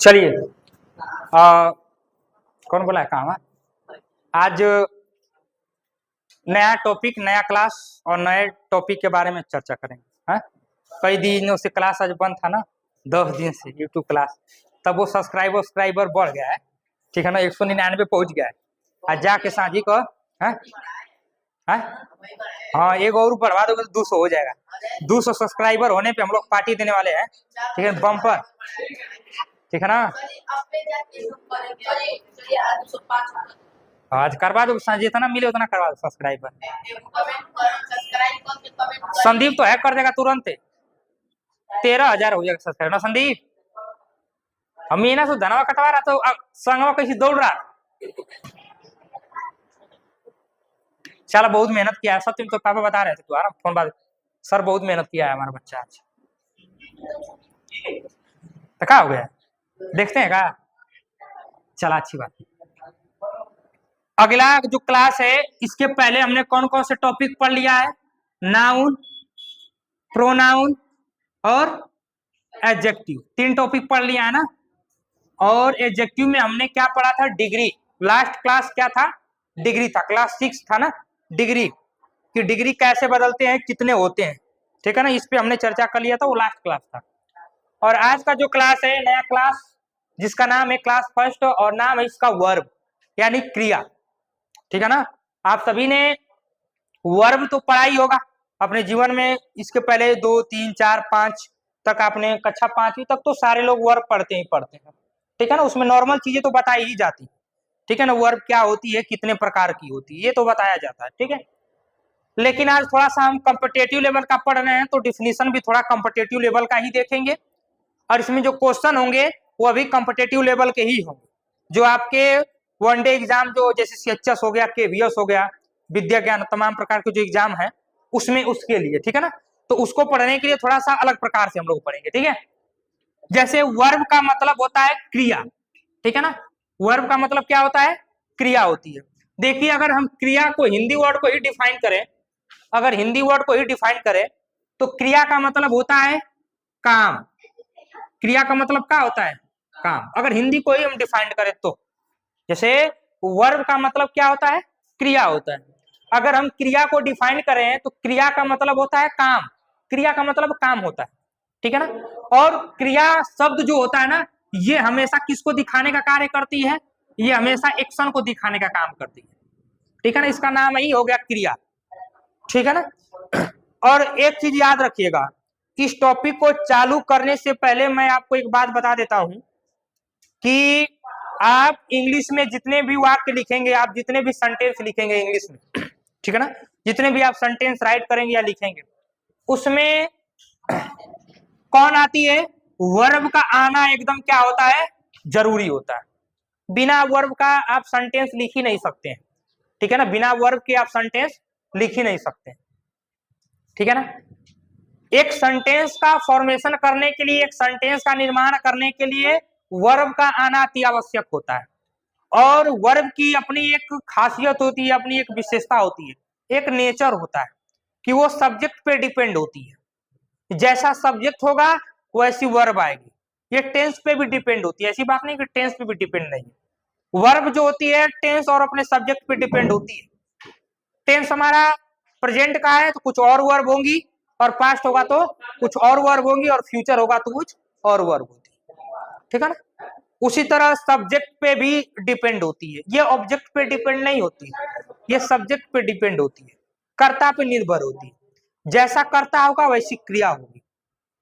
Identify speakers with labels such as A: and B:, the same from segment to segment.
A: चलिए कौन बोला है काम? आज नया टॉपिक, नया क्लास और नए टॉपिक के बारे में चर्चा करेंगे। कई दिनों से क्लास आज बंद था ना, 10 दिन से यूट्यूब क्लास, तब वो सब्सक्राइबर बढ़ गया है, ठीक है ना, 199 पहुंच गया है। आज जाके साझी को हाँ एक और बढ़वा दोगे तो 200 हो जाएगा। 200 सब्सक्राइबर होने पे हम लोग पार्टी देने वाले हैं, ठीक है, बम्पर, ठीक है ना। आज करवा दो, जितना मिले उतना करवा दो सब्सक्राइबर। संदीप तो हैक कर देगा तुरंत, 13,000 हो जाएगा सब्सक्राइबर ना संदीप। हम मीना से धनवा कटवा रहा तो संगवा कैसी दौड़ रहा। चलो बहुत मेहनत किया है सत्यम, तो पापा बता रहे थे तुम्हारा फोन बात, सर बहुत मेहनत किया है हमारा बच्चा आज। तो क्या हो गया, देखते हैं क्या? चला अच्छी बात। अगला जो क्लास है, इसके पहले हमने कौन कौन से टॉपिक पढ़ लिया है? नाउन, प्रोनाउन और एडजेक्टिव, 3 टॉपिक पढ़ लिया है ना। और एडजेक्टिव में हमने क्या पढ़ा था? डिग्री। लास्ट क्लास क्या था? डिग्री था, क्लास 6 था ना, डिग्री कि डिग्री कैसे बदलते हैं, कितने होते हैं, ठीक है ना, इस पे हमने चर्चा कर लिया था, वो लास्ट क्लास था। और आज का जो क्लास है, नया क्लास, जिसका नाम है क्लास फर्स्ट, और नाम है इसका वर्ब यानी क्रिया, ठीक है ना। आप सभी ने वर्ब तो पढ़ा ही होगा अपने जीवन में, इसके पहले 2, 3, 4, 5 तक आपने, कक्षा 5वीं तक तो सारे लोग वर्ब पढ़ते हैं, ठीक है ना। उसमें नॉर्मल चीजें तो बताई ही जाती, ठीक है ना, वर्ब क्या होती है, कितने प्रकार की होती है, ये तो बताया जाता है, ठीक है। लेकिन आज थोड़ा सा हम कॉम्पिटेटिव लेवल का पढ़ रहे हैं, तो डिफिनीशन भी थोड़ा कॉम्पिटेटिव लेवल का ही देखेंगे, और इसमें जो क्वेश्चन होंगे वो भी कॉम्पिटेटिव लेवल के ही होंगे, जो आपके वनडे एग्जाम, जो जैसे CHS हो गया, KVS हो गया, विद्या ज्ञान, तमाम प्रकार के जो एग्जाम है उसमें, उसके लिए, ठीक है ना। तो उसको पढ़ने के लिए थोड़ा सा अलग प्रकार से हम लोग पढ़ेंगे, ठीक है। जैसे वर्ब का मतलब होता है क्रिया, ठीक है ना। वर्ब का मतलब क्या होता है? क्रिया होती है। देखिए, अगर हम क्रिया को, हिंदी वर्ड को ही डिफाइन करें, अगर हिंदी वर्ड को ही डिफाइन करें तो क्रिया का मतलब होता है काम। क्रिया का मतलब क्या होता है? काम। अगर हिंदी को ही हम डिफाइन करें तो, जैसे वर्ब का मतलब क्या होता है? क्रिया होता है। अगर हम क्रिया को डिफाइन करें तो क्रिया का मतलब होता है काम, क्रिया का मतलब काम होता है, ठीक है ना। और क्रिया शब्द जो होता है ना, ये हमेशा किसको दिखाने का कार्य करती है? ये हमेशा एक्शन को दिखाने का काम करती है, ठीक है ना। इसका नाम ही हो गया क्रिया, ठीक है ना। और एक चीज याद रखिएगा, इस टॉपिक को चालू करने से पहले मैं आपको एक बात बता देता हूं कि आप इंग्लिश में जितने भी वाक्य लिखेंगे, आप जितने भी सेंटेंस लिखेंगे इंग्लिश में, ठीक है ना, जितने भी आप सेंटेंस राइट करेंगे या लिखेंगे, उसमें कौन आती है? वर्ब का आना एकदम क्या होता है? जरूरी होता है। बिना वर्ब का आप सेंटेंस लिख ही नहीं सकते हैं, ठीक है ना। बिना वर्ब के आप सेंटेंस लिख ही नहीं सकते, ठीक है ना। एक सेंटेंस का फॉर्मेशन करने के लिए, एक सेंटेंस का निर्माण करने के लिए वर्ब का आना अति आवश्यक होता है। और वर्ब की अपनी एक खासियत होती है, अपनी एक विशेषता होती है, एक नेचर होता है कि वो सब्जेक्ट पे डिपेंड होती है। जैसा सब्जेक्ट होगा वैसी वर्ब आएगी। ये टेंस पे भी डिपेंड होती है, ऐसी बात नहीं कि टेंस पे भी डिपेंड नहीं है। वर्ब जो होती है टेंस और अपने सब्जेक्ट पे डिपेंड होती है। टेंस हमारा प्रेजेंट का है तो कुछ और वर्ब होंगी, और पास्ट होगा तो कुछ और वर्ब होंगी, और फ्यूचर होगा तो कुछ और वर्ब होती है, ठीक है ना। उसी तरह सब्जेक्ट पे भी डिपेंड होती है, ये ऑब्जेक्ट पे डिपेंड नहीं होती, ये सब्जेक्ट पे डिपेंड होती है, कर्ता पे निर्भर होती है। जैसा कर्ता होगा वैसी क्रिया होगी,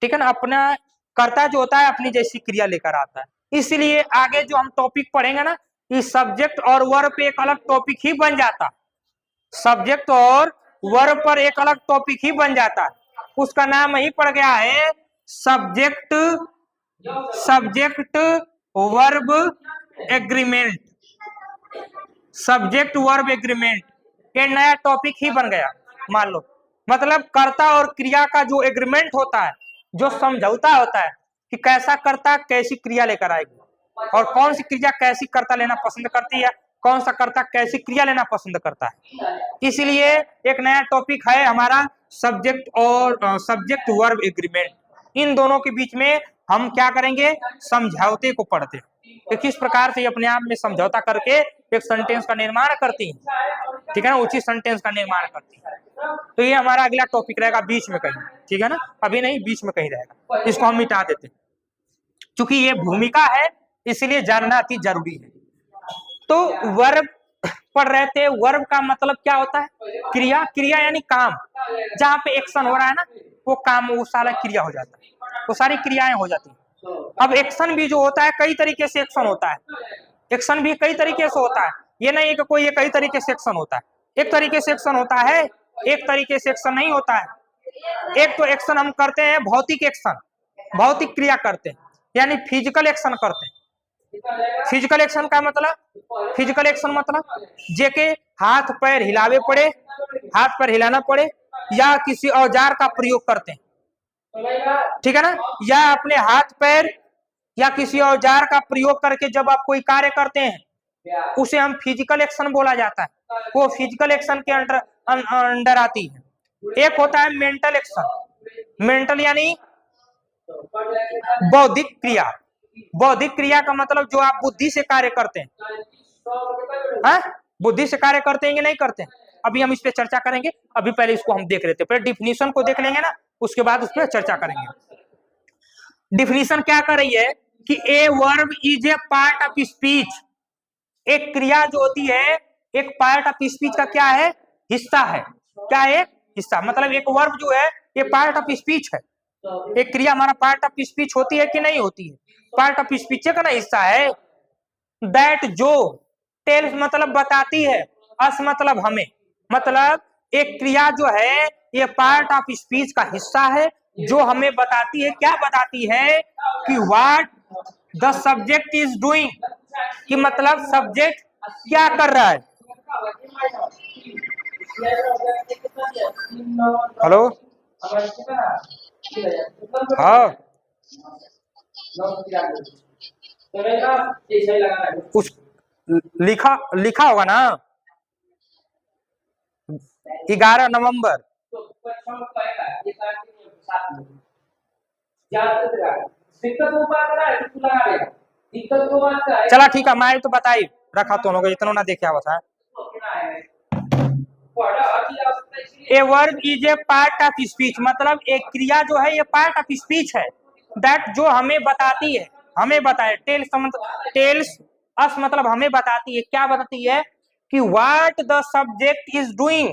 A: ठीक है ना। अपना कर्ता जो होता है अपनी जैसी क्रिया लेकर आता है। इसलिए आगे जो हम टॉपिक पढ़ेंगे ना, इस सब्जेक्ट और वर्ब पे एक अलग टॉपिक ही बन जाता, सब्जेक्ट और वर्ब पर एक अलग टॉपिक ही बन जाता है। उसका नाम ही पड़ गया है subject verb agreement, subject verb agreement, ये नया टॉपिक ही बन गया। मान लो, मतलब कर्ता और क्रिया का जो एग्रीमेंट होता है, जो समझौता होता है कि कैसा कर्ता कैसी क्रिया लेकर आएगी, और कौन सी क्रिया कैसी कर्ता लेना पसंद करती है, कौन सा कर्ता कैसी क्रिया लेना पसंद करता है। इसलिए एक नया टॉपिक है हमारा सब्जेक्ट और सब्जेक्ट वर्ब एग्रीमेंट। इन दोनों के बीच में हम क्या करेंगे, समझौते को पढ़ते हैं कि किस प्रकार से अपने आप में समझौता करके एक सेंटेंस का निर्माण करती है, ठीक है ना, उचित सेंटेंस का निर्माण करती है। तो ये हमारा अगला टॉपिक रहेगा बीच में कहीं, ठीक है ना, अभी नहीं बीच में कहीं रहेगा, इसको हम मिटा देते हैं क्योंकि ये भूमिका है इसलिए जानना अति जरूरी है। तो वर्ब पढ़ रहे थे, वर्ब का मतलब क्या होता है, क्रिया, क्रिया यानी काम, जहाँ पे एक्शन हो रहा है ना वो काम, वो सारा क्रिया हो जाता है, वो सारी क्रियाएं हो जाती है। अब एक्शन भी जो होता है कई तरीके से एक्शन होता है, एक्शन भी कई तरीके से होता है, ये नहीं है कि कोई कई तरीके से एक्शन होता है, एक तरीके से एक्शन होता है, एक तरीके से एक्शन नहीं होता है। एक तो एक्शन हम करते हैं भौतिक एक्शन, भौतिक क्रिया करते हैं यानी फिजिकल एक्शन करते हैं। फिजिकल एक्शन का मतलब, फिजिकल एक्शन मतलब जेके हाथ पैर हिलावे पड़े, हाथ पैर हिलाना पड़े, या किसी औजार का प्रयोग करते हैं, ठीक है ना, या अपने हाथ पैर या किसी औजार का प्रयोग करके जब आप कोई कार्य करते हैं उसे हम फिजिकल एक्शन बोला जाता है, वो फिजिकल एक्शन के अंडर आती है। एक होता है मेंटल एक्शन, मेंटल यानी बौद्धिक क्रिया, बौद्धिक क्रिया का मतलब जो आप बुद्धि से कार्य करते हैं, हाँ? बुद्धि से कार्य करते हैं कि नहीं करते हैं, अभी हम इस पे चर्चा करेंगे, अभी पहले इसको हम देख लेते हैं, पहले डिफिनीशन को देख लेंगे ना, उसके बाद उस पर चर्चा करेंगे। डिफिनीशन क्या कर रही है कि a verb is a part of speech, एक क्रिया जो होती है एक पार्ट ऑफ स्पीच का क्या है, हिस्सा है, क्या है, हिस्सा, मतलब एक वर्ब जो है ये पार्ट ऑफ स्पीच है, एक क्रिया हमारा पार्ट ऑफ स्पीच होती है कि नहीं होती है, पार्ट ऑफ स्पीच का ना हिस्सा है। दैट जो, टेल्स मतलब बताती है, अस मतलब हमें, मतलब एक क्रिया जो है ये पार्ट ऑफ स्पीच का हिस्सा है जो हमें बताती है, क्या बताती है कि what the subject is doing, कि मतलब सब्जेक्ट क्या कर रहा है। हेलो, हाँ उस लिखा लिखा होगा ना 11 नवंबर, चला ठीक है, मैं तो बताई रखा तो लोग इतना ना देखे आवत है। A verb is a part of speech, मतलब एक क्रिया जो है ये पार्ट ऑफ स्पीच है, दैट जो हमें बताती है, हमें बताए, टेल्स अस मतलब हमें बताती है, क्या बताती है कि what the subject is doing,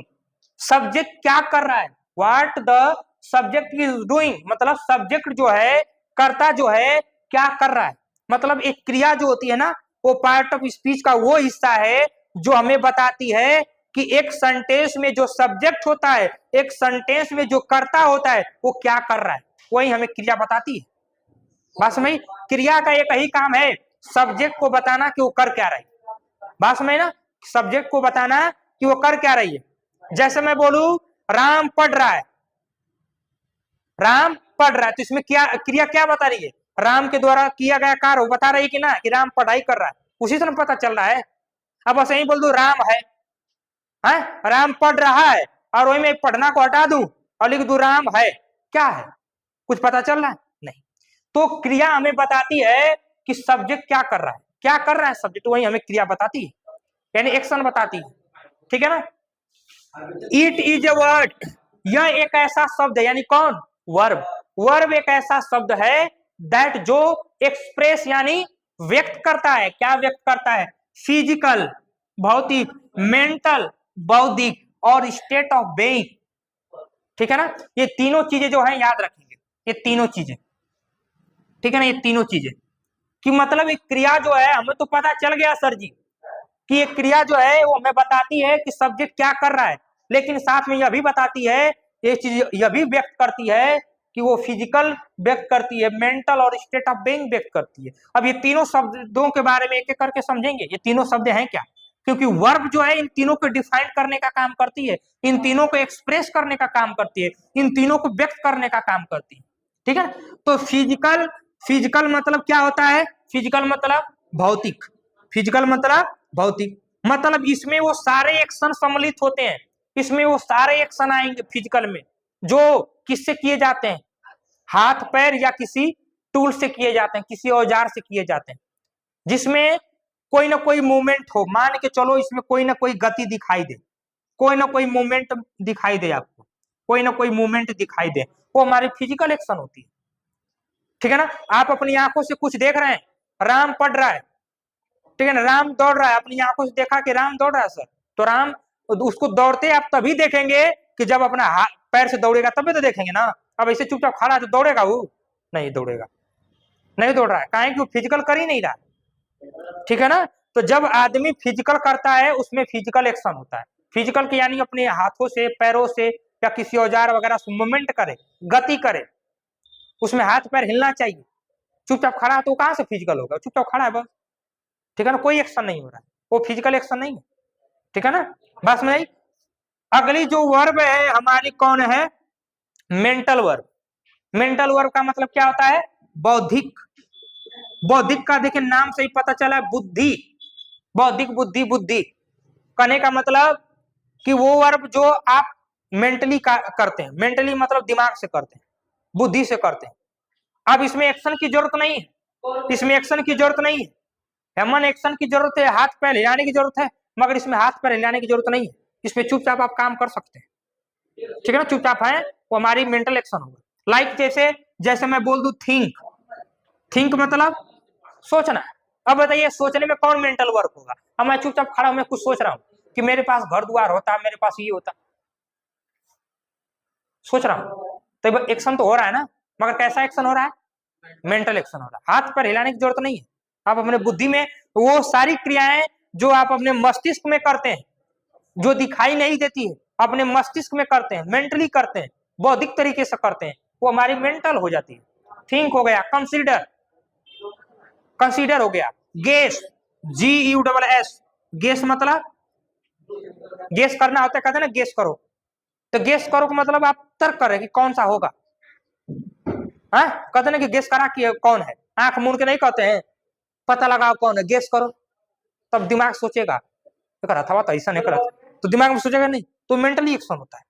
A: subject क्या कर रहा है, what the subject is doing मतलब सब्जेक्ट जो है, कर्ता जो है क्या कर रहा है, मतलब एक क्रिया जो होती है ना वो पार्ट ऑफ स्पीच का वो हिस्सा है जो हमें बताती है कि एक सेंटेंस में जो सब्जेक्ट होता है, एक सेंटेंस में जो कर्ता होता है वो क्या कर रहा है, वही हमें क्रिया बताती है। बात समझ, क्रिया का एक ही काम है सब्जेक्ट को बताना कि वो कर क्या रही, बात समझ ना, सब्जेक्ट को बताना कि वो कर क्या रही है। जैसे मैं बोलूं राम पढ़ रहा है, राम पढ़ रहा है, तो इसमें क्या क्रिया क्या बता रही है, राम के द्वारा किया गया कार्य वो बता रही है कि ना कि राम पढ़ाई कर रहा है, उसी तरह पता चल रहा है। अब ऐसे ही बोल दू राम है, राम पढ़ रहा है, और वही में पढ़ना को हटा दूं और लिख दू राम है, क्या है, कुछ पता चल रहा है नहीं। तो क्रिया हमें बताती है कि सब्जेक्ट क्या कर रहा है, क्या कर रहा है सब्जेक्ट, वही हमें क्रिया बताती है, यानी एक्शन बताती है, ठीक है ना। इट इज ए वर्ड, यह एक ऐसा शब्द है, यानी कौन, वर्ब, वर्ब एक ऐसा शब्द है दैट जो एक्सप्रेस यानी व्यक्त करता है, क्या व्यक्त करता है, फिजिकल भौतिक, मेंटल बौद्धिक, और स्टेट ऑफ बीइंग, ठीक है ना, ये तीनों चीजें जो है याद रखेंगे, ये तीनों चीजें, ठीक है ना, ये तीनों चीजें कि मतलब एक क्रिया जो है हमें तो पता चल गया सर जी कि एक क्रिया जो है वो हमें बताती है कि सब्जेक्ट क्या कर रहा है, लेकिन साथ में यह भी बताती है, ये चीज यह भी व्यक्त करती है कि वो फिजिकल व्यक्त करती है, मेंटल और स्टेट ऑफ बीइंग व्यक्त करती है। अब ये तीनों शब्दों के बारे में एक एक करके समझेंगे, ये तीनों शब्द हैं क्या, क्योंकि वर्ब जो है इन तीनों को डिफाइन करने का काम करती है, इन तीनों को एक्सप्रेस करने का काम करती है, इन तीनों को व्यक्त करने का काम करती है, ठीक है। तो फिजिकल, फिजिकल मतलब क्या होता है, फिजिकल मतलब भौतिक, फिजिकल मतलब भौतिक, मतलब इसमें वो सारे एक्शन सम्मिलित होते हैं, इसमें वो सारे एक्शन आएंगे फिजिकल में जो किससे किए जाते हैं, हाथ पैर या किसी टूल से किए जाते हैं, किसी औजार से किए जाते हैं, जिसमें कोई ना कोई मूवमेंट हो। मान के चलो इसमें कोई ना कोई गति दिखाई दे, कोई ना कोई मूवमेंट दिखाई दे आपको, कोई ना कोई मूवमेंट दिखाई दे, वो हमारी फिजिकल एक्शन होती है। ठीक है ना। आप अपनी आंखों से कुछ देख रहे हैं, राम पढ़ रहा है, ठीक है ना, राम दौड़ रहा है, अपनी आंखों से देखा कि राम दौड़ रहा है सर, तो राम उसको दौड़ते आप तभी देखेंगे कि जब अपना हाथ पैर से दौड़ेगा तभी तो देखेंगे ना। अब ऐसे चुपचाप खड़ा है तो दौड़ेगा वो? नहीं दौड़ेगा, नहीं दौड़ रहा है, काहे कि वो फिजिकल कर ही नहीं रहा है। ठीक है ना। तो जब आदमी फिजिकल करता है उसमें फिजिकल एक्शन होता है। फिजिकल के यानी अपने हाथों से, पैरों से या किसी औजार वगैरह से मूवमेंट करे, गति करे, उसमें हाथ पैर हिलना चाहिए। चुपचाप खड़ा है तो कहां से फिजिकल होगा? चुपचाप खड़ा है बस, ठीक है ना, कोई एक्शन नहीं हो रहा है, वो फिजिकल एक्शन नहीं है। ठीक है ना, बस में अगली जो वर्ब है हमारी कौन है? Mental verb. मेंटल वर्ब का मतलब क्या होता है? बौद्धिक। बौद्धिक का देखिए नाम से ही पता चला है, बुद्धि, बौद्धिक, बुद्धि, बुद्धि कहने का मतलब कि वो वर्ब जो आप मेंटली करते हैं, मेंटली मतलब दिमाग से करते हैं, बुद्धि से करते हैं। अब इसमें एक्शन की जरूरत नहीं है, इसमें एक्शन की जरूरत नहीं है, ह्यूमन एक्शन की जरूरत है, हाथ पैर हिलाने की जरूरत है, मगर इसमें हाथ पैर हिलाने की जरूरत नहीं है, इसमें चुपचाप आप काम कर सकते हैं। ठीक है ना, चुपचाप है, वो हमारी मेंटल एक्शन होगा। लाइक जैसे जैसे मैं बोल दूं थिंक, थिंक मतलब सोचना। अब बताइए सोचने में कौन मेंटल वर्क होगा? अब मैं चुपचाप खड़ा हूं, मैं कुछ सोच रहा हूं कि मेरे पास घर द्वार होता, मेरे पास ये होता, सोच रहा हूं, तो एक्शन तो हो रहा है ना, मगर कैसा एक्शन हो रहा है? मेंटल एक्शन हो रहा है। हाथ पर हिलाने की जरूरत नहीं है, आप अपने बुद्धि में वो सारी क्रियाएं जो आप अपने मस्तिष्क में करते हैं, जो दिखाई नहीं देती है, अपने मस्तिष्क में करते हैं, मेंटली करते हैं, बौद्धिक तरीके से करते हैं, वो हमारी मेंटल हो जाती है। थिंक हो गया, कंसीडर, कंसीडर हो गया, गेस, GUSS, गेस मतलब गेस करना होता है, कहते हैं ना गेस करो, तो गेस करो का मतलब आप तर्क करें कि कौन सा होगा। हाँ, कहते ना कि गेस करा कि कौन है, आंख मूंद के नहीं कहते हैं पता लगाओ कौन है, गेस करो, तब दिमाग सोचेगा अथवा तो ऐसा नहीं करा, तो दिमाग में सोचेगा नहीं, तो मेंटली एक्शन होता है।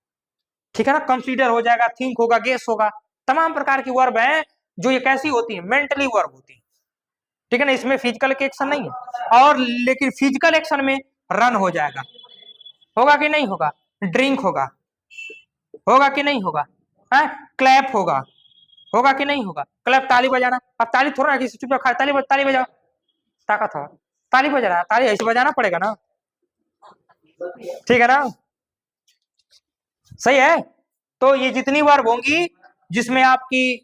A: ठीक है ना, कंसीडर हो जाएगा, थिंक होगा, गेस होगा, तमाम प्रकार की वर्ब है जो ये कैसी होती है? मेंटली वर्ब होती है। ठीक है ना, इसमें फिजिकल के एक्शन नहीं है। और लेकिन फिजिकल एक्शन में रन हो जाएगा, होगा कि नहीं होगा? ड्रिंक होगा, होगा कि नहीं होगा? है, क्लैप होगा, होगा कि नहीं होगा? क्लैप ताली बजाना, अब ताली थोड़ा ना किसी चुपचाप खा, ताली बजाओ, ताकत हो, ताली बजा रहा है, ताली ऐसे बजाना पड़ेगा ना, ठीक है ना, सही है। तो ये जितनी वर्ब होंगी जिसमें आपकी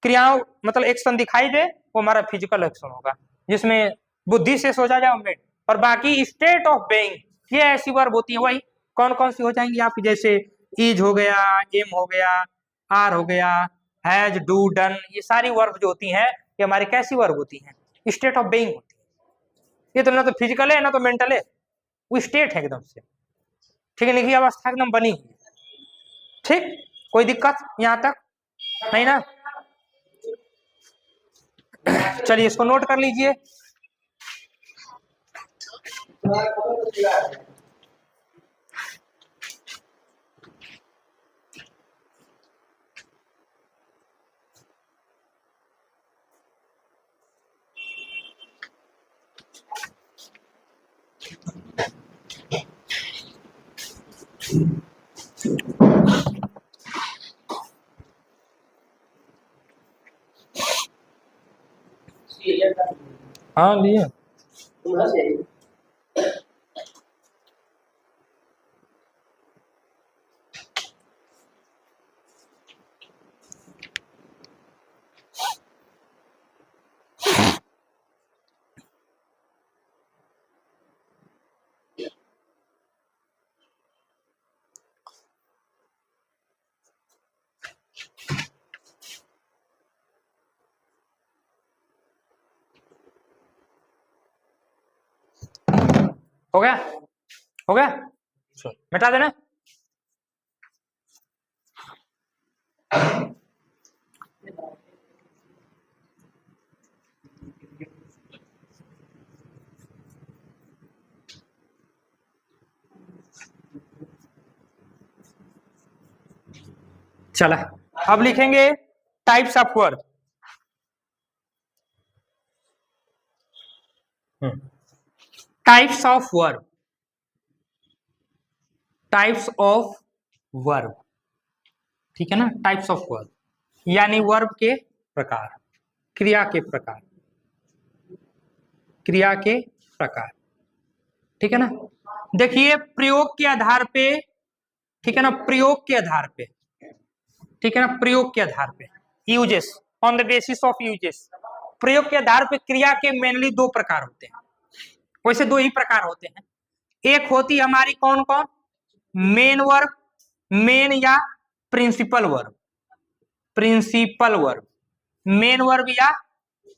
A: क्रियाओं मतलब एक्शन दिखाई दे, वो हमारा फिजिकल एक्शन होगा, जिसमें बुद्धि से सोचा जाए उनमें। और बाकी स्टेट ऑफ बीइंग, ये ऐसी वर्ब होती है, वही कौन कौन सी हो जाएंगी आप, जैसे इज हो गया, एम हो गया, आर हो गया, हैज, डू, डन, ये सारी वर्ब जो होती हैं ये हमारी कैसी वर्ब होती हैं? स्टेट ऑफ बीइंग होती है। ये तो ना तो फिजिकल है ना तो मेंटल है, वो स्टेट है एकदम से। ठीक है, निजी अवस्था एकदम बनी हुई है। ठीक, कोई दिक्कत यहाँ तक नहीं ना? चलिए इसको नोट कर लीजिए। हाँ लिए हो गया, हो गया, मिटा देना। चला, अब लिखेंगे types of verb. Types of verb, types of verb, ठीक है ना, टाइप्स ऑफ वर्ब यानी वर्ब के प्रकार, क्रिया के प्रकार, क्रिया के प्रकार, ठीक है ना। देखिए प्रयोग के आधार पे, ठीक है ना, प्रयोग के आधार पे, ठीक है ना, प्रयोग के आधार पे, uses, on the basis of uses, प्रयोग के आधार पे क्रिया के मेनली दो प्रकार होते हैं, वैसे दो ही प्रकार होते हैं। एक होती हमारी कौन कौन, मेन वर्ब, मेन या principal verb, principal verb, main verb या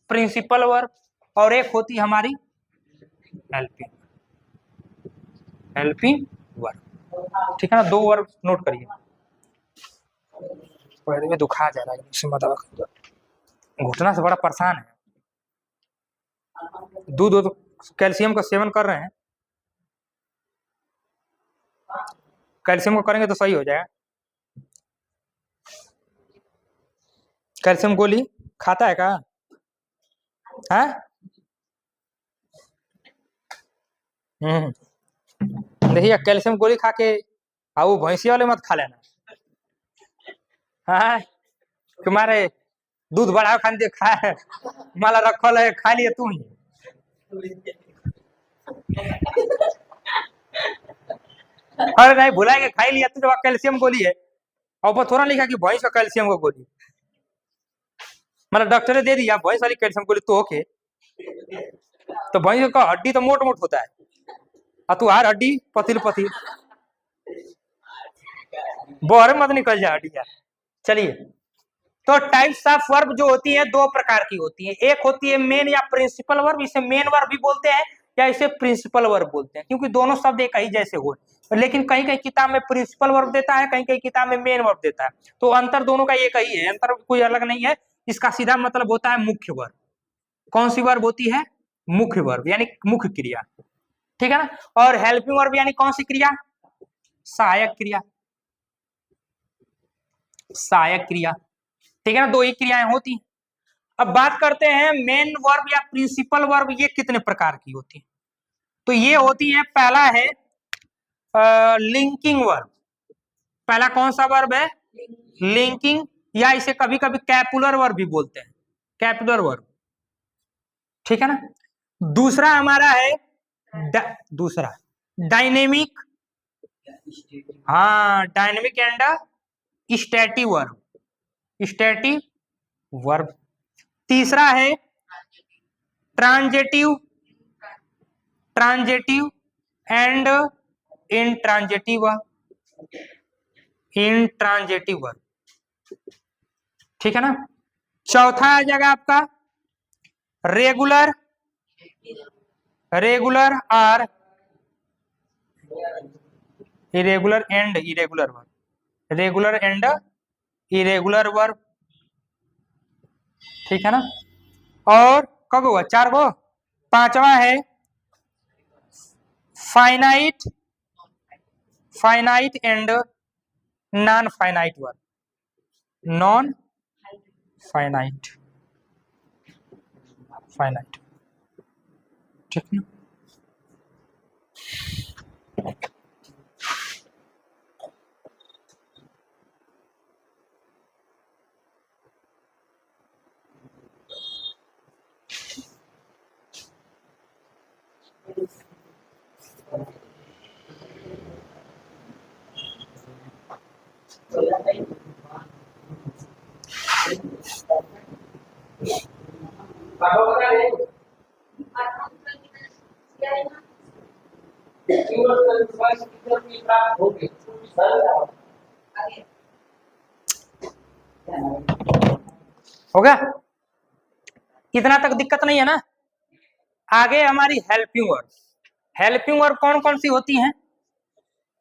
A: प्रिंसिपल वर्ब, और एक होती हमारी हेल्पिंग, हेल्पिंग वर्ब, ठीक है ना। दो वर्ब नोट करिए, पैर में दुखा जा रहा है, घुटना से बड़ा परेशान है। दूध कैल्शियम का सेवन कर रहे हैं, कैल्शियम को करेंगे तो सही हो जाएगा। कैल्शियम गोली खाता है क्या, है? देखिए कैल्शियम गोली खा के वो भैंसी वाले मत खा लेना, हाँ तुम्हारे दूध बढ़ाओ खाने दे, खा माला रखल है, खा लिए तुम ही। अरे नहीं भुलाएंगे, खाई लिया तो कैल्शियम गोली है, और ऊपर थोड़ा लिखा कि भैंस का कैल्शियम का गोली, मतलब डॉक्टर ने दे दिया भैंस वाली कैल्शियम गोली तो ओके, तो भैंस का हड्डी तो मोट मोट होता है, और तू हर हड्डी पतिल पतिल, बोहर मत निकल जाए हड्डी यार। चलिए, तो टाइप्स ऑफ वर्ब जो होती है दो प्रकार की होती है, एक होती है मेन या प्रिंसिपल वर्ब, इसे मेन वर्ब भी बोलते हैं या इसे प्रिंसिपल वर्ब बोलते हैं, क्योंकि दोनों शब्द एक ही जैसे हो, लेकिन कहीं कहीं किताब में प्रिंसिपल वर्ब देता है, कहीं कहीं किताब में मेन वर्ब देता है, तो अंतर दोनों का एक ही है, अंतर कोई अलग नहीं है। इसका सीधा मतलब होता है मुख्य वर्ब। कौन सी वर्ब होती है, मुख्य वर्ब यानी मुख्य क्रिया, ठीक है ना। और हेल्पिंग वर्ब यानी कौन सी क्रिया, सहायक क्रिया, सहायक क्रिया, ठीक है ना, दो ही क्रियाएं होती हैं। अब बात करते हैं मेन वर्ब या प्रिंसिपल वर्ब ये कितने प्रकार की होती है, तो ये होती है, पहला है लिंकिंग वर्ब, पहला कौन सा वर्ब है, लिंकिंग, या इसे कभी कभी कैपुलर वर्ब भी बोलते हैं, कैपुलर वर्ब, ठीक है ना। दूसरा हमारा है दूसरा डायनेमिक, हाँ dynamic and static verb, static verb. तीसरा है transitive, transitive and intransitive verb, intransitive verb, ठीक है ना। चौथा आ जाएगा आपका रेगुलर, रेगुलर और irregular and irregular verb, regular and irregular verb, ठीक है ना। और कब हुआ, चार गो। पांचवा है finite, finite and non finite verb, non finite, finite, ठीक है। हो गया, इतना तक दिक्कत नहीं है ना। आगे हमारी हेल्पिंग वर्ब, हेल्पिंग वर्ब कौन कौन सी होती हैं,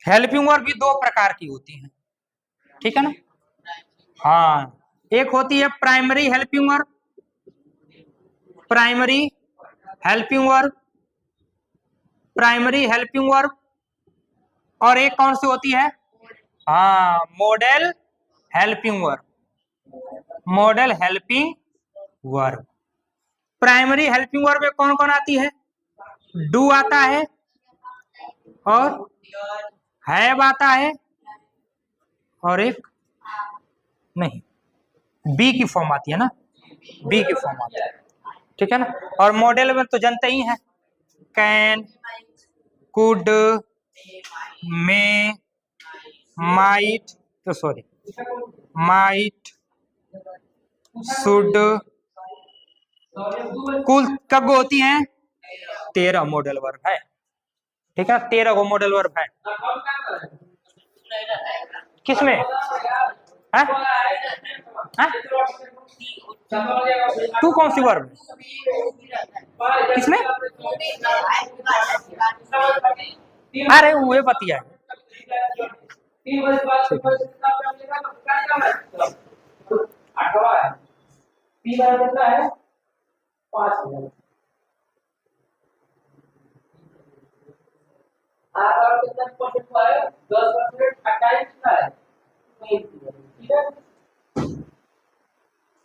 A: हेल्पिंग वर्ब भी दो प्रकार की होती हैं, ठीक है ना। हाँ, एक होती है primary helping verb, primary helping verb, primary helping verb, और एक कौन सी होती है, हाँ model helping verb, model helping verb. Primary helping verb में कौन कौन आती है, डू आता है और हैव आता है और एक नहीं, बी की फॉर्म आती है ना, बी की फॉर्म आती है, ठीक है ना। और मॉडल में तो जानते ही हैं, कैन, कुड, मे, माइट, तो सॉरी माइट, शुड, कुल कब होती हैं? 13 मॉडल वर्ब है, ठीक है, 13 वो मॉडल वर्ब है। किसमें है? टू कौन सी वर्ब? किसमें? अरे वो बतिया है।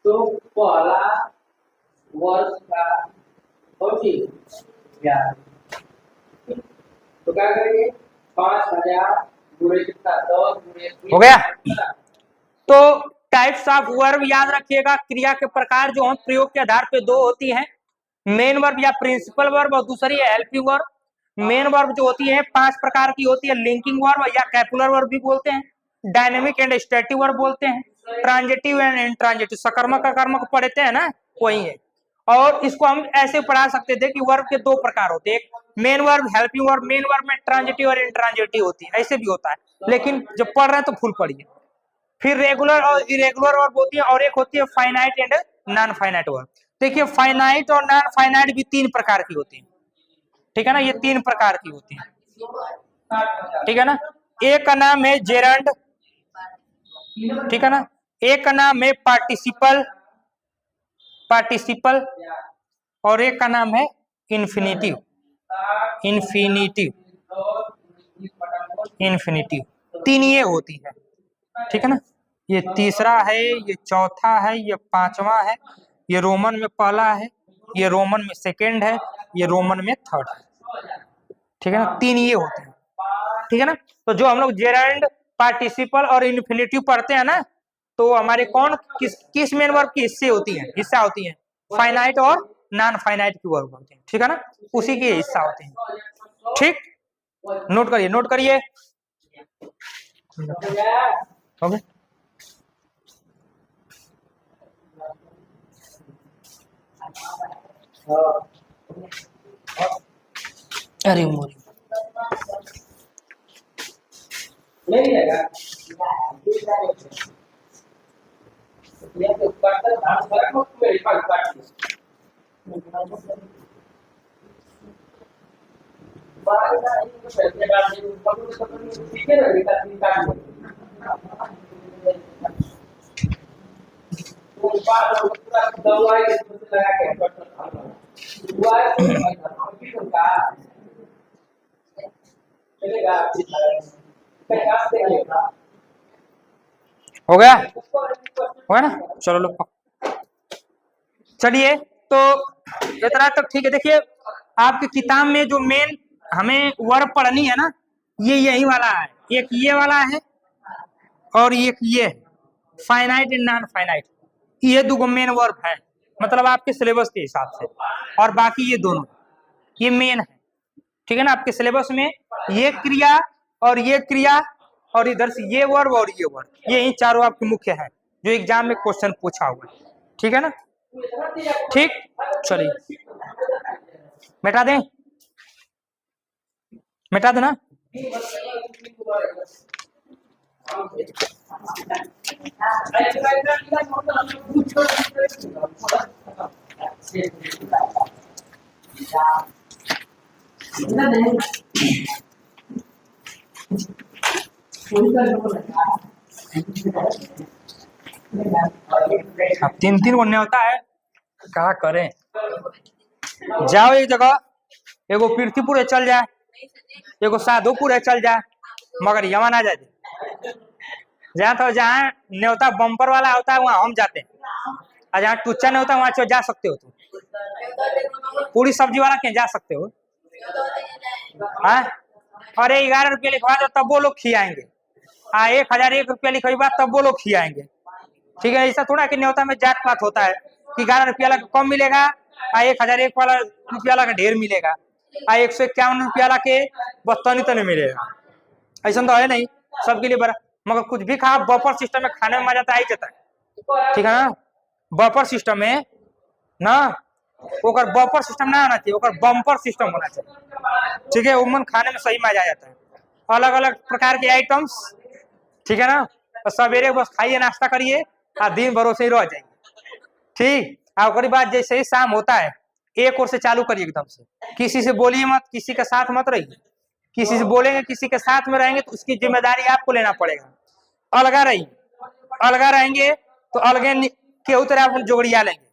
B: तो पहला वर्ष का तो क्या करेंगे? 5000 गुणे कितना? 10 गुणे
A: हो गया। तो टाइप्स ऑफ वर्ब याद रखिएगा, क्रिया के प्रकार जो हम प्रयोग के आधार पे 2 होती हैं, मेन वर्ब या प्रिंसिपल वर्ब और दूसरी है हेल्पिंग वर्ब। मेन वर्ब जो होती है 5 प्रकार की होती है, लिंकिंग वर्ब या कैपुलर वर्ब भी बोलते हैं, डायनेमिक एंड स्टैटिक वर्ब बोलते हैं, ट्रांजिटिव एंड इंट्रांजिटिव, सकर्मक अकर्मक पढ़ते हैं ना, वही है। और इसको हम ऐसे पढ़ा सकते थे कि वर्ब के 2 प्रकार होते हैं, एक main verb, helping verb. Main verb में ट्रांजिटिव और इंट्रांजिटिव होती है, ऐसे भी होता है, लेकिन जब पढ़ रहे हैं तो फुल पढ़िए। फिर रेगुलर और इरेगुलर वर्ब होती है, और एक होती है finite and non finite verb. देखिए फाइनाइट और नॉन फाइनाइट भी 3 प्रकार की होती है, ठीक है ना, ये 3 प्रकार की होती है, ठीक है ना। एक का नाम है जेरंड, ठीक है ना, एक का नाम है पार्टिसिपल, पार्टिसिपल, और एक का नाम है इन्फिनिटिव, इन्फिनिटिव, इन्फिनिटिव। 3 ये होती है, ठीक है ना। ये तीसरा है, ये चौथा है, ये 5वां है, ये रोमन में पहला है, ये रोमन में सेकेंड है, ये रोमन में थर्ड है, ठीक है ना। 3 ये होते हैं, ठीक है ना। तो जो हम लोग जेरंड, पार्टिसिपल और इन्फिनिटिव पढ़ते हैं ना, तो हमारे कौन किस मेन वर्ब की हिस्से होती हैं, हिस्सा होती हैं? फाइनाइट और नॉन फाइनाइट की वर्ब होती है, ठीक है ना, उसी के हिस्सा होते हैं, ठीक। नोट करिए, नोट करिए, ओके। अरे मोरी
B: नहीं रहेगा ये तो काटता धान भरा को मेरे पास काट बाहर का एक पैसे डाल दे ऊपर ठीक है ना बेटा काट वो बाहर पूरा दवाई लगा के हुआ है अभी तो का चलेगा
A: हो गया, हो गया ना, चलो लो, चलिए। तो इतना तक ठीक है। देखिए आपकी किताब में जो मेन हमें वर्ब पढ़नी है ना, ये यही वाला है, एक ये वाला है और एक ये है, फाइनाइट एंड नॉन फाइनाइट, ये 2 मेन वर्ब है, मतलब आपके सिलेबस के हिसाब से, और बाकी ये दोनों ये मेन है, ठीक है ना। आपके सिलेबस में ये क्रिया और ये क्रिया और इधर से ये वर्ब और ये वर्ब, ये इन चारों आपके मुख्य हैं जो एग्जाम में क्वेश्चन पूछा हुआ है, ठीक है ना। ठीक, चलिए मिटा दें, मिटा देना। अब 3-3 बनने होता है, क्या करें। जाओ एक जगह, एगो पृथ्वीपुर चल जाए, एगो साधुपुर चल जाए, मगर यमन आ जाए, जहाँ तो जहाँ न्योता बम्पर वाला होता है वहाँ हम जाते हैं, और जहाँ टुच्चा नहीं होता वहाँ जा सकते हो तुम, पूरी सब्जी वाला कहीं जा सकते हो, हाँ, अरे 11 रुपया लिखवा दो तब वो लोग खियाएंगे। हाँ, 1001 रुपया लिखवा तब वो लोग खियाएंगे। ठीक है, ऐसा थोड़ा कि न्योता में जात पात होता है कि 11 रुपया वाला कम मिलेगा, 1001 वाला रुपया वाला का ढेर मिलेगा, 151 रुपया वाला के बस तनी तनी मिलेगा। ऐसा तो है नहीं, सबके लिए बड़ा। मगर कुछ भी खा, बफर सिस्टम में खाने में मजा तो आ ही जाता है। ठीक है ना, बफर सिस्टम में ना, ओकर बफर सिस्टम ना आना चाहिए, ओकर बम्पर सिस्टम होना चाहिए। ठीक है, उमन खाने में सही मजा आ जाता है, अलग अलग प्रकार के आइटम्स। ठीक है ना, तो सवेरे बस खाइए, नाश्ता करिए और दिन भर से ही रह जाइए। ठीक, और बाद जैसे ही शाम होता है एक और से चालू करिए एकदम से, किसी से बोलिए मत, किसी के साथ मत रहिए। किसी से बोलेंगे, किसी के साथ में रहेंगे तो उसकी जिम्मेदारी आपको लेना पड़ेगा। अलगा रहिए, अलगा रहेंगे तो अलगे केहू तरह आप जोड़िया लेंगे।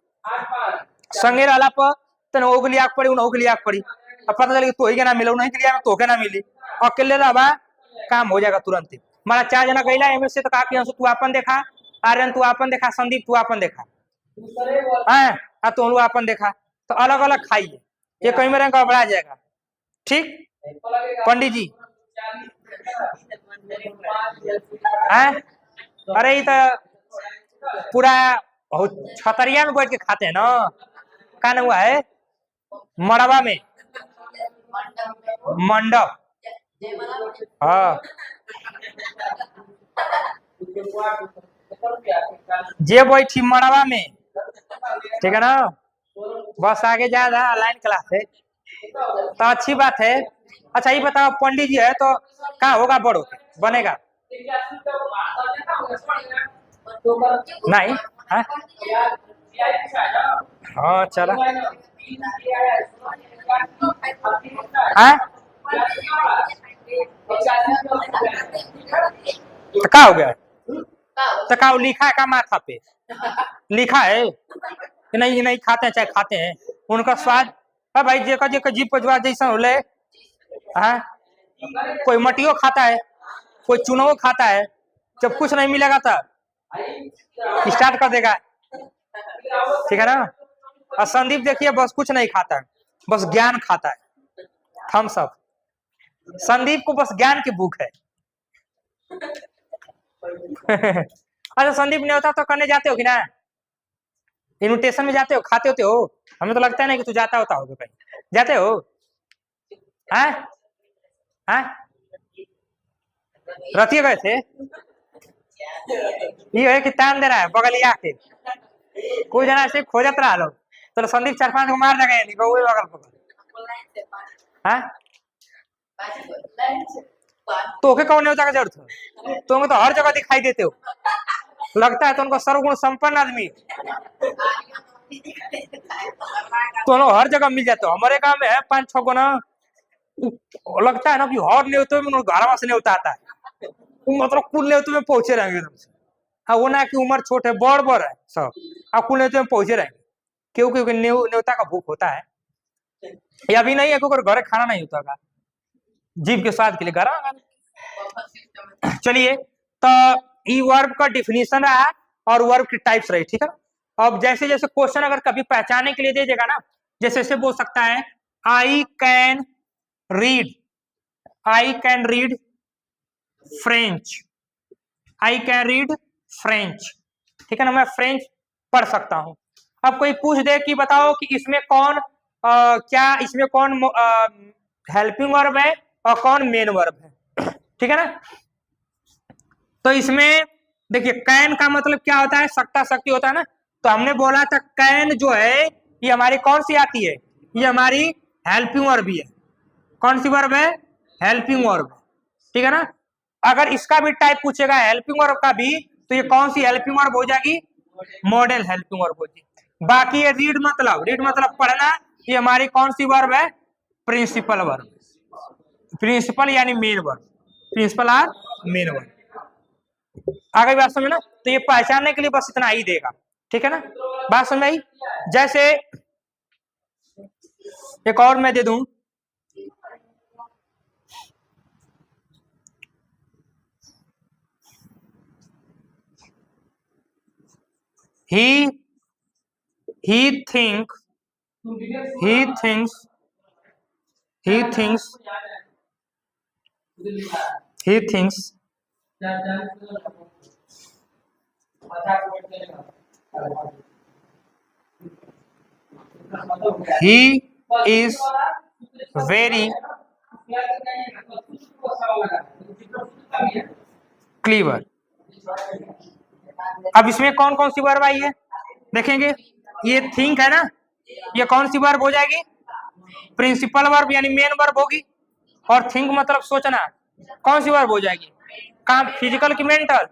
A: संगे रहला पर तने ओगली आग पड़ी, ओगली आग पड़ी, अब पता चले तो ही के ना मिले, नहीं के लिए तो के ना मिली। अकेले रहबा काम हो जाएगा तुरंत ही। हमारा 4 जना गईला एम से तो काफी तू अपन देखा, आर्यन तू अपन देखा, संदीप तू अपन देखा, हाँ तो अपन देखा, तो अलग अलग खाइए, ये कहीं में गड़बड़ा जाएगा। ठीक पंडित जी, हैं? अरे ये तो पूरा छतरिया में बैठ के खाते हैं ना, कहा हुआ है मड़वा में, मंडप। हाँ, जे बैठी मड़वा में, ठीक है ना, बस आगे ज्यादा ऑनलाइन क्लास है तो अच्छी बात है। अच्छा ये बताओ, पंडित जी है तो क्या होगा, बड़ो बनेगा नहीं? हाँ, हाँ चला, हाँ तो क्या हो गया, तो क्या लिखा है का माथा पे, लिखा है कि नहीं, नहीं खाते हैं चाहे खाते हैं, उनका स्वाद। हाँ भाई, जेका जेका जीप पजवा जैसा होले, हाँ कोई मटियो खाता है, कोई चुनाव खाता है, जब कुछ नहीं मिलेगा तब स्टार्ट कर देगा। ठीक है ना, और संदीप देखिए बस कुछ नहीं खाता है, बस ज्ञान खाता है, थम्स अप। संदीप को बस ज्ञान की भूख है। अच्छा संदीप ने होता तो करने जाते हो कि ना, इन्विटेशन में जाते हो, खाते होते हो? हमें तो लगता है ना कि तू जाता होता होगा कहीं, जाते हो? हाँ हाँ, रतिया गए थे, ये है कि तान दे रहा है बगलिया के, कोई जना ऐसे खोजत रहा लो तो संदीप 4-5 को मार देगा, नहीं बगल पकड़। हाँ, तो के कौन नेता का जरूरत है, तुमको तो हर जगह दिखाई देते हो, लगता है तो उनको सर्वगुण संपन्न आदमी, तो लोग हर जगह मिल जाते हो। हमारे गांव में है 5-6 गो ना, लगता है ना कि हर नेवते में घर से नेवता आता है, मतलब कुल नेवते में पहुंचे रहेंगे एकदम से। हाँ, वो ना कि उम्र छोटे बड़ बड़ है सब, आप कुल नेवते में पहुंचे रहेंगे, क्योंकि नेवता का भूख होता है। या भी नहीं है क्योंकि घर खाना नहीं होता, जीव के स्वाद के लिए घर। चलिए, तो ई वर्ब का डिफिनीशन रहा और वर्ब की टाइप्स रही। ठीक है, अब जैसे जैसे क्वेश्चन अगर कभी पहचानने के लिए दे देगा ना, जैसे ऐसे बोल सकता है I can read, I can read French, I can read French. ठीक है ना, मैं फ्रेंच पढ़ सकता हूं। अब कोई पूछ दे कि बताओ कि इसमें कौन क्या इसमें कौन हेल्पिंग वर्ब है और कौन मेन वर्ब है, ठीक है ना। तो इसमें देखिए कैन का मतलब क्या होता है, सकता शक्ति होता है ना, तो हमने बोला था कैन जो है ये हमारी कौन सी आती है, ये हमारी हेल्पिंग वर्ब है। कौन सी वर्ब है, हेल्पिंग वर्ब, ठीक है ना। अगर इसका भी टाइप पूछेगा हेल्पिंग वर्ब का भी, तो ये कौन सी हेल्पिंग वर्ब हो जाएगी, मॉडल हेल्पिंग वर्ब हो जाएगी। बाकी ये रीड मतलब पढ़ना, ये हमारी कौन सी वर्ब है, प्रिंसिपल वर्ब, प्रिंसिपल यानी main verb, principal or main verb. आगे बात समझ ना, तो ये पहचानने के लिए बस इतना ही देगा, ठीक है ना, बात समझ आई। जैसे एक और मैं दे दूं, he thinks he thinks, he thinks he is very clever. अब इसमें कौन कौन सी वर्ब आई है देखेंगे। ये थिंक है ना, ये कौन सी वर्ब हो जाएगी, प्रिंसिपल वर्ब यानी मेन वर्ब होगी। और थिंक मतलब सोचना, कौन सी वर्ब हो जाएगी, कहाँ, फिजिकल की मेंटल,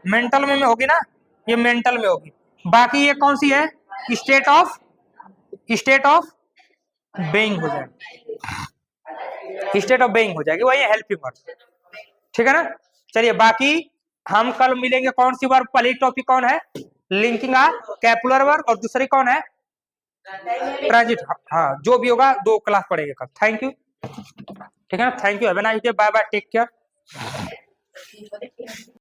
A: मेंटल में होगी ना, ये मेंटल में होगी। बाकी ये कौन सी है, स्टेट ऑफ बीइंग हो जाएगी, स्टेट ऑफ बीइंग हो जाएगी, वही हेल्पिंग वर्ब। ठीक है ना। चलिए बाकी हम कल मिलेंगे। कौन सी वर्ब, पहली टॉपिक कौन है, लिंकिंग आ कैपुलर वर्ब, और दूसरी कौन है, ट्रांजिट। हाँ जो भी होगा 2 क्लास पढ़ेंगे कल। Thank you. ठीक है ना, thank you, have a nice day, bye bye, take care.